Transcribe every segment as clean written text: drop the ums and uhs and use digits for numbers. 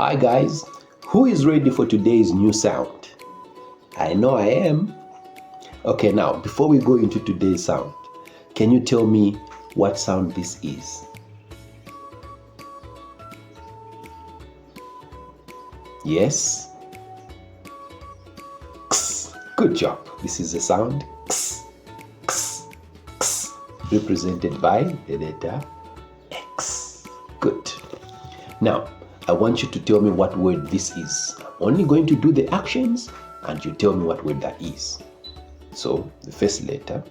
Hi guys, who is ready for today's new sound? I know I am. Okay, now before we go into today's sound, can you tell me what sound this is? Yes? X. Good job. This is the sound X, X, X, represented by the letter X. Good. Now, I want you to tell me what word this is. I'm only going to do the actions and you tell me what word that is. So, the first letter.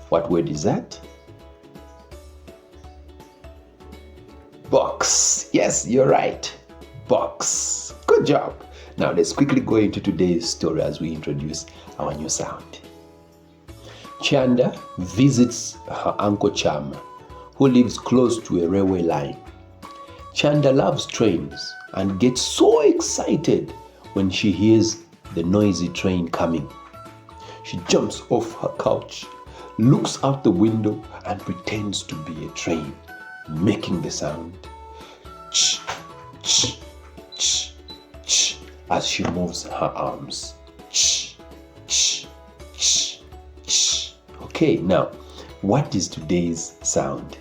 What word is that? Box. Yes, you're right. Box. Good job. Now let's quickly go into today's story as we introduce our new sound. Chanda visits her Uncle Chama, who lives close to a railway line. Chanda loves trains and gets so excited when she hears the noisy train coming. She jumps off her couch, looks out the window and pretends to be a train, making the sound ch, ch, ch, ch as she moves her arms. Ch, ch, ch, ch. Okay, now, what is today's sound?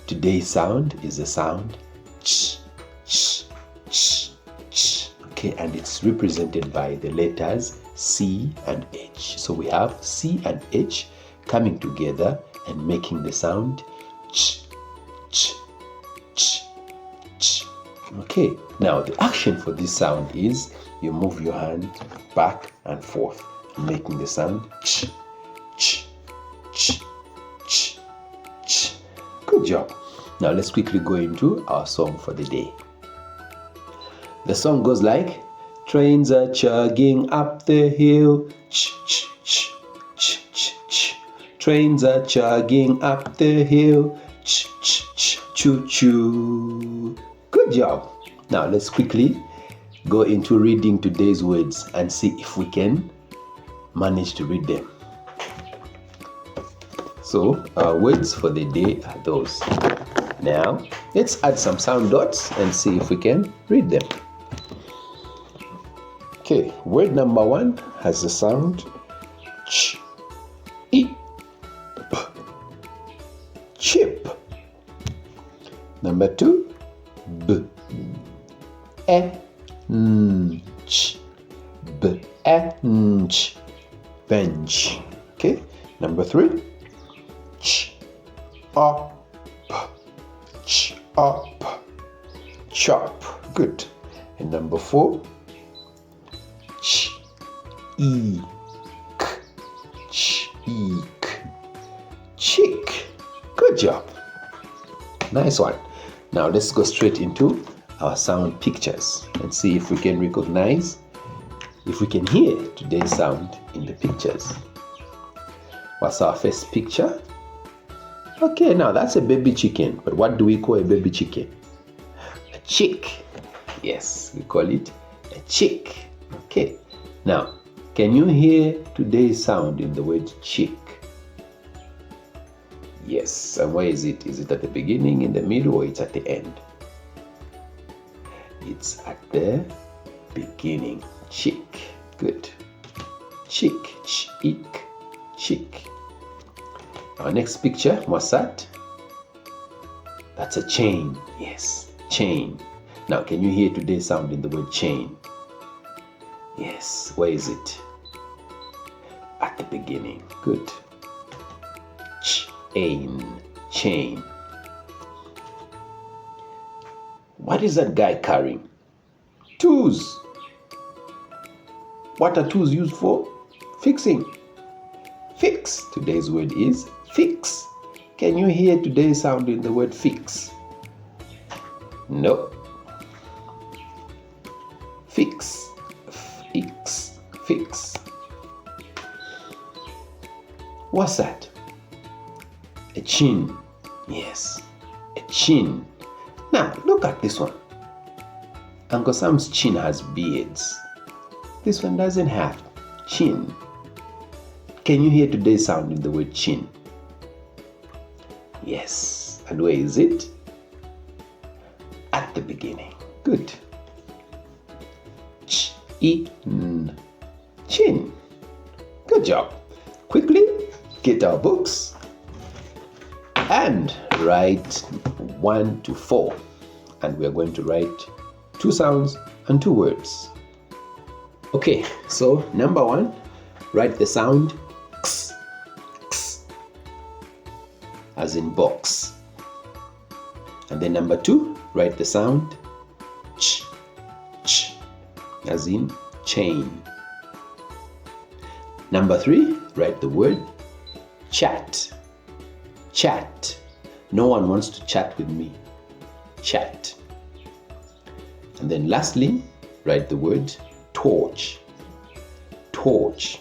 Today's sound is the sound ch, ch, ch, ch. Okay, and it's represented by the letters C and H. So we have C and H coming together and making the sound ch, ch, ch, ch. Okay, now the action for this sound is you move your hand back and forth, making the sound ch, ch, ch, ch, ch. Good job. Now let's quickly go into our song for the day. The song goes like, trains are chugging up the hill, ch, ch, ch, ch, ch, ch. Trains are chugging up the hill, ch, ch, ch, choo, choo. Good job. Now let's quickly go into reading today's words and see if we can manage to read them. So our words for the day are those. Now let's add some sound dots and see if we can read them. Okay, word number 1 has the sound ch, e, p, chip. Number 2, b, e, n, ch, b, e, n, ch, bench. Okay, number 3, ch, up, ch, up, chop. Good. And number 4, ch, eek, cheek, chick. Good job. Nice one. Now let's go straight into our sound pictures and see if we can recognize, if we can hear today's sound in the pictures. What's our first picture? Okay, now that's a baby chicken, but what do we call a baby chicken? A chick. Yes, we call it a chick. Okay, now can you hear today's sound in the word chick? Yes, and where is it? Is it at the beginning, in the middle, or it's at the end? It's at the beginning. Chick. Good. Chick, chick, chick. Our next picture, what's that? That's a chain. Yes, chain. Now, can you hear today's sound in the word chain? Yes, where is it? At the beginning. Good. Chain, chain. What is that guy carrying? Tools. What are tools used for? Fixing. Fix. Today's word is fix. Can you hear today's sound in the word fix? No. Fix. Fix. Fix. What's that? A chin. Yes, a chin. Now, look at this one. Uncle Sam's chin has beards. This one doesn't have chin. Can you hear today's sound in the word chin? Yes. And where is it? At the beginning. Good. Chin. Chin. Good job. Quickly get our books and write 1 to 4. And we are going to write 2 sounds and 2 words. Okay, so number 1, write the sound x, x, as in box. And then number 2, write the sound ch, ch, as in chain. Number 3, write the word chat, chat. No one wants to chat with me. Chat. And then lastly, write the word torch, torch.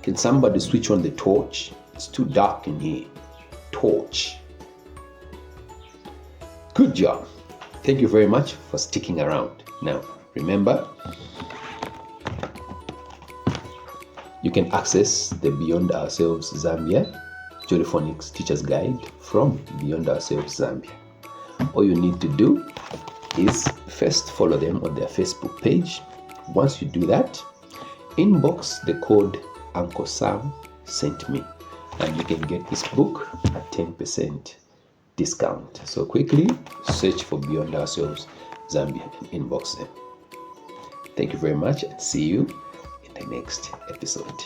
Can somebody switch on the torch? It's too dark in here. Torch. Good job. Thank you very much for sticking around. Now, remember, you can access the Beyond Ourselves Zambia Jolly Phonics Teacher's Guide from Beyond Ourselves Zambia. All you need to do is first follow them on their Facebook page. Once you do that, inbox the code Uncle Sam sent me and you can get this book at 10% discount. So quickly search for Beyond Ourselves Zambia and inbox them. Thank you very much and see you in the next episode.